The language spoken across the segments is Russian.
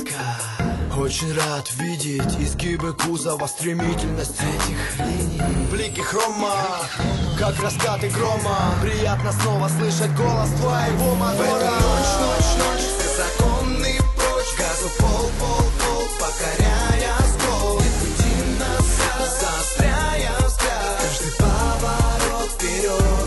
близко. Очень рад видеть изгибы кузова, стремительность этих линий, блики хрома, как раскаты грома. Приятно снова слышать голос твоего мотора. В эту ночь, все законы прочь. Газу пол, покоряя скол. Не крути назад, заостряя взгляд. Каждый поворот вперед.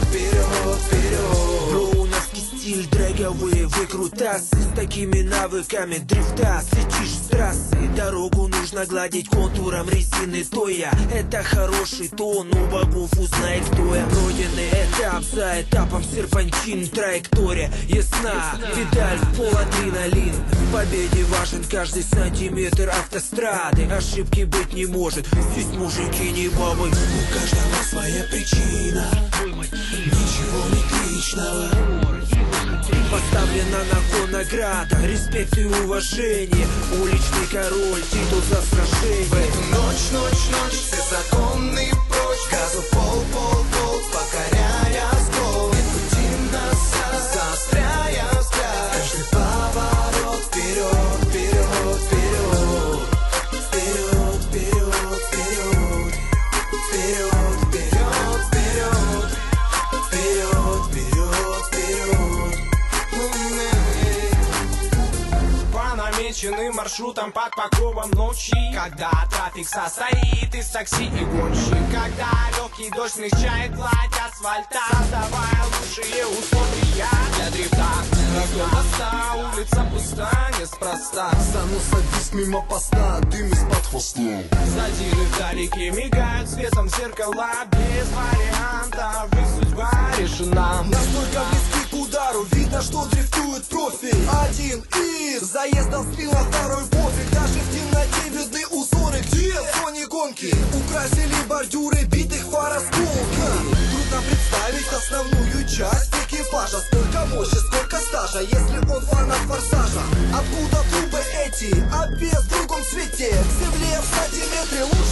Броуновский стиль, дрэговые выкрутасы. С такими навыками дрифта слетишь с трассы. Дорогу нужно гладить контуром резины тоя. Это хороший тон, у богов узнай, кто я. Пройденный этап за этапом, серпантин, траектория ясна. Педаль в пол, адреналин. В победе важен каждый сантиметр автострады. Ошибки быть не может, здесь мужики не бабы. У каждого своя причина, ничего не личного. Поставлена на кон награда, респект и уважение. Уличный король, титул за сражение. В эту ночь, все законы прочь. Газу пол, покоряя скол. Не крути назад, заостряя взгляд. Каждый поворот вперед. Намеченным маршрутом под покровом ночи, когда трафик состоит из такси и гонщик, когда легкий дождь смягчает гладь асфальта, создавая лучшие условия для дрифта. Разгон поста, улица пуста, неспроста. Занос вис мимо поста, дым из-под хвоста. Задиры вдалеке мигают светом зеркала. Без вариантов, их судьба решена. Настолько близки к удару, видно, что дрифтует профи. Один из заездов сбил на второй пофиг. Даже в темноте видны узоры, где в зоне гонки украсили бордюры битых фар осколки. Трудно представить основную часть экипажа. Сколько мощи, сколько стажа, если он фанат форсажа. Откуда трубы эти, обвес в другом свете. К земле в сантиметре лучше